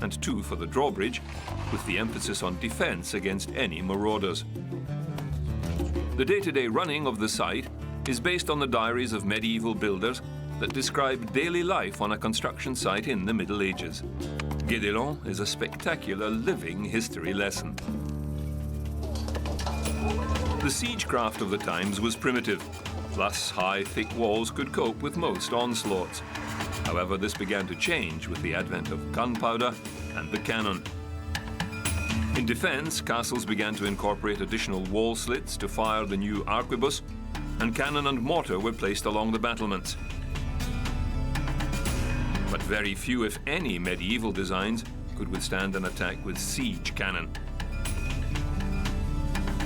and 2 for the drawbridge, with the emphasis on defence against any marauders. The day-to-day running of the site is based on the diaries of medieval builders that describe daily life on a construction site in the Middle Ages. Guédelon is a spectacular living history lesson. The siegecraft of the times was primitive, thus high, thick walls could cope with most onslaughts. However, this began to change with the advent of gunpowder and the cannon. In defence, castles began to incorporate additional wall slits to fire the new arquebus, and cannon and mortar were placed along the battlements. But very few, if any, medieval designs could withstand an attack with siege cannon.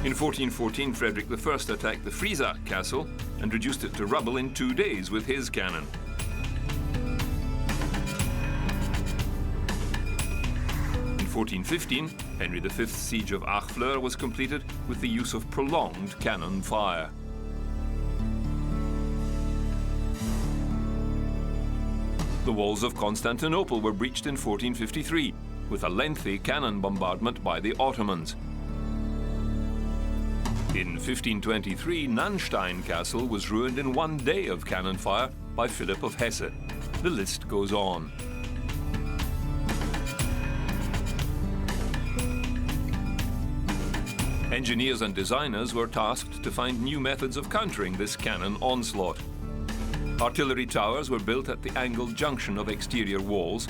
In 1414, Frederick I attacked the Friesack castle and reduced it to rubble in 2 days with his cannon. In 1415, Henry V's siege of Harfleur was completed with the use of prolonged cannon fire. The walls of Constantinople were breached in 1453 with a lengthy cannon bombardment by the Ottomans. In 1523, Nanstein Castle was ruined in 1 day of cannon fire by Philip of Hesse. The list goes on. Engineers and designers were tasked to find new methods of countering this cannon onslaught. Artillery towers were built at the angled junction of exterior walls.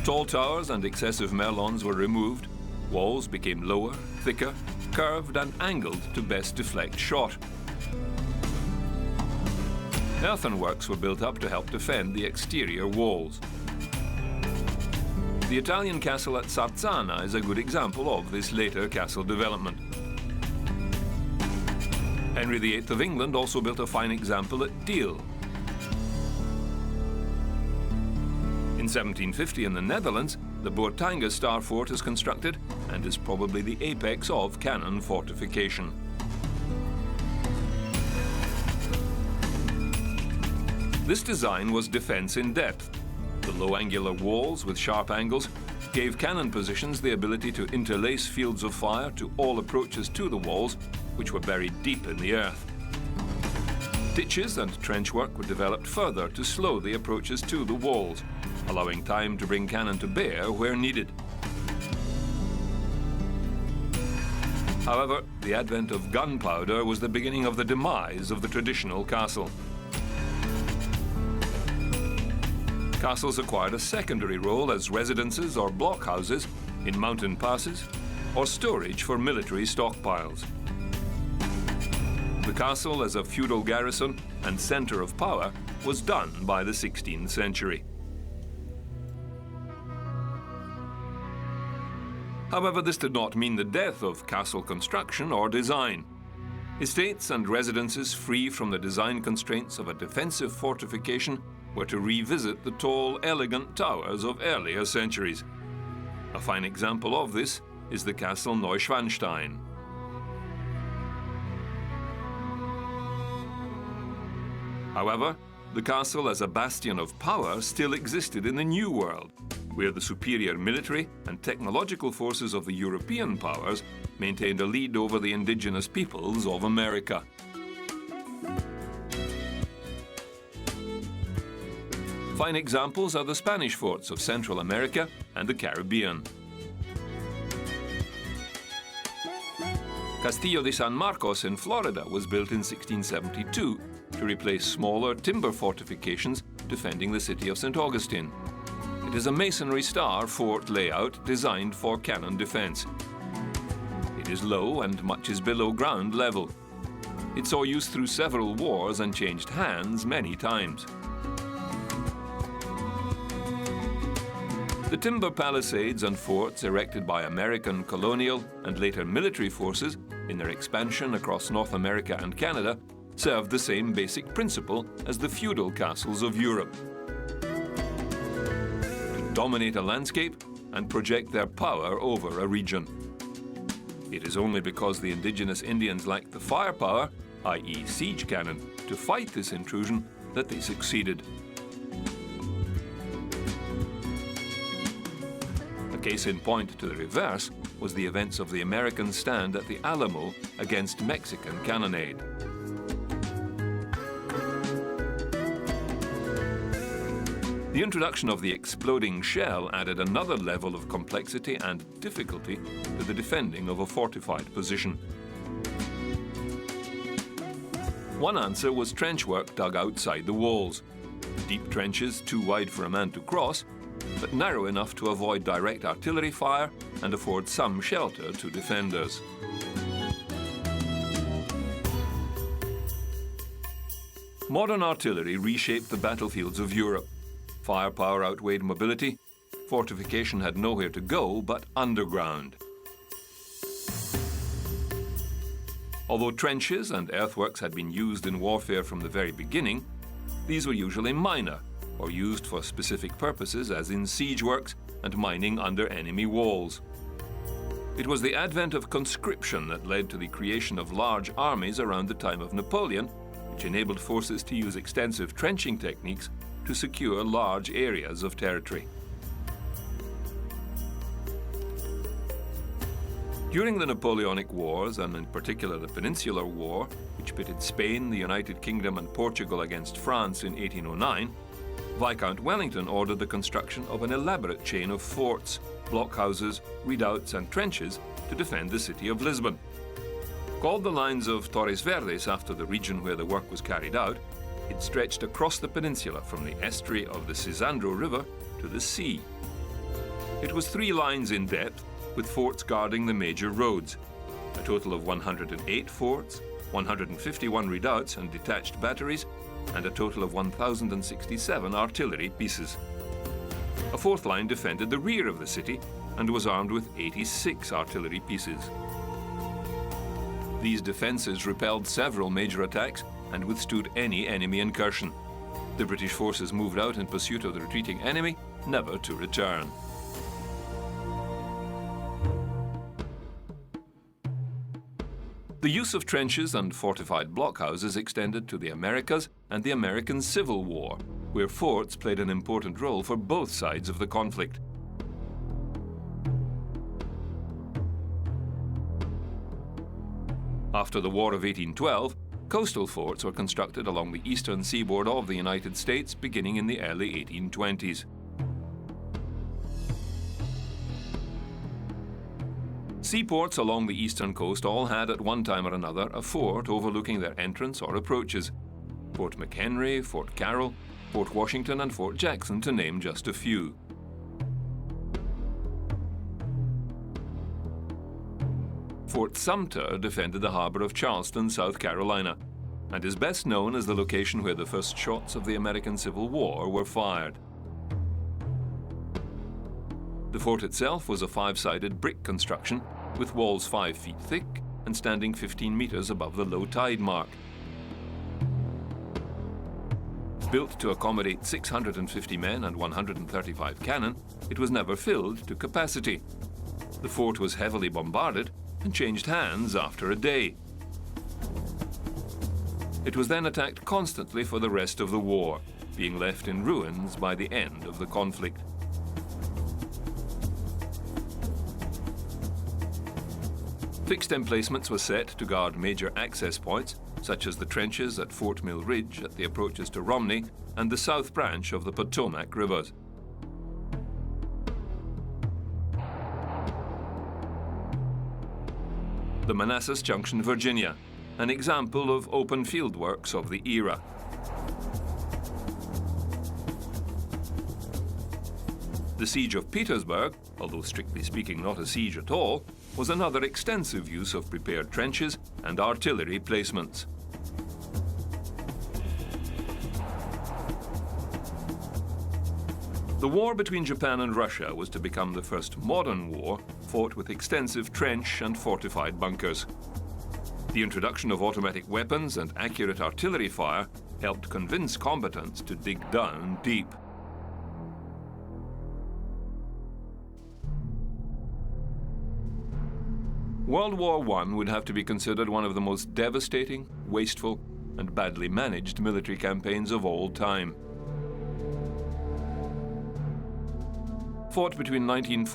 Tall towers and excessive merlons were removed. Walls became lower, thicker, curved and angled to best deflect shot. Earthworks were built up to help defend the exterior walls. The Italian castle at Sarzana is a good example of this later castle development. Henry VIII of England also built a fine example at Deal. In 1750 in the Netherlands, the Bourtange Star Fort is constructed and is probably the apex of cannon fortification. This design was defense in depth. The low angular walls with sharp angles gave cannon positions the ability to interlace fields of fire to all approaches to the walls, which were buried deep in the earth. Ditches and trench work were developed further to slow the approaches to the walls, allowing time to bring cannon to bear where needed. However, the advent of gunpowder was the beginning of the demise of the traditional castle. Castles acquired a secondary role as residences or blockhouses in mountain passes or storage for military stockpiles. The castle as a feudal garrison and centre of power was done by the 16th century. However, this did not mean the death of castle construction or design. Estates and residences free from the design constraints of a defensive fortification were to revisit the tall, elegant towers of earlier centuries. A fine example of this is the castle Neuschwanstein. However, the castle as a bastion of power still existed in the New World, where the superior military and technological forces of the European powers maintained a lead over the indigenous peoples of America. Fine examples are the Spanish forts of Central America and the Caribbean. Castillo de San Marcos in Florida was built in 1672 to replace smaller timber fortifications defending the city of St. Augustine. It is a masonry star fort layout designed for cannon defense. It is low and much is below ground level. It saw use through several wars and changed hands many times. The timber palisades and forts erected by American colonial and later military forces in their expansion across North America and Canada served the same basic principle as the feudal castles of Europe: to dominate a landscape and project their power over a region. It is only because the indigenous Indians lacked the firepower, i.e. siege cannon, to fight this intrusion that they succeeded. A Case in point to the reverse was the events of the American stand at the Alamo against Mexican cannonade. The introduction of the exploding shell added another level of complexity and difficulty to the defending of a fortified position. One answer was trench work dug outside the walls. Deep trenches too wide for a man to cross, but narrow enough to avoid direct artillery fire and afford some shelter to defenders. Modern artillery reshaped the battlefields of Europe. Firepower outweighed mobility. Fortification had nowhere to go but underground. Although trenches and earthworks had been used in warfare from the very beginning, these were usually minor or used for specific purposes, as in siege works and mining under enemy walls. It was the advent of conscription that led to the creation of large armies around the time of Napoleon, which enabled forces to use extensive trenching techniques to secure large areas of territory. During the Napoleonic Wars, and in particular the Peninsular War, which pitted Spain, the United Kingdom and Portugal against France in 1809, Viscount Wellington ordered the construction of an elaborate chain of forts, blockhouses, redoubts and trenches to defend the city of Lisbon. Called the lines of Torres Verdes after the region where the work was carried out, it stretched across the peninsula from the estuary of the Cisandro River to the sea. It was 3 lines in depth, with forts guarding the major roads. A total of 108 forts, 151 redoubts and detached batteries, and a total of 1,067 artillery pieces. A 4th line defended the rear of the city and was armed with 86 artillery pieces. These defences repelled several major attacks and withstood any enemy incursion. The British forces moved out in pursuit of the retreating enemy, never to return. The use of trenches and fortified blockhouses extended to the Americas and the American Civil War, where forts played an important role for both sides of the conflict. After the War of 1812, coastal forts were constructed along the eastern seaboard of the United States beginning in the early 1820s. Seaports along the eastern coast all had at one time or another a fort overlooking their entrance or approaches. Fort McHenry, Fort Carroll, Fort Washington and Fort Jackson, to name just a few. Fort Sumter defended the harbor of Charleston, South Carolina, and is best known as the location where the first shots of the American Civil War were fired. The fort itself was a 5-sided brick construction with walls 5 feet thick and standing 15 meters above the low tide mark. Built to accommodate 650 men and 135 cannon, it was never filled to capacity. The fort was heavily bombarded and changed hands after a day. It was then attacked constantly for the rest of the war, being left in ruins by the end of the conflict. Fixed emplacements were set to guard major access points, such as the trenches at Fort Mill Ridge at the approaches to Romney and the south branch of the Potomac rivers. The Manassas Junction, Virginia, an example of open field works of the era. The siege of Petersburg, although strictly speaking not a siege at all, was another extensive use of prepared trenches and artillery placements. The war between Japan and Russia was to become the first modern war fought with extensive trench and fortified bunkers. The introduction of automatic weapons and accurate artillery fire helped convince combatants to dig down deep. World War I would have to be considered one of the most devastating, wasteful, and badly managed military campaigns of all time. Fought between 1914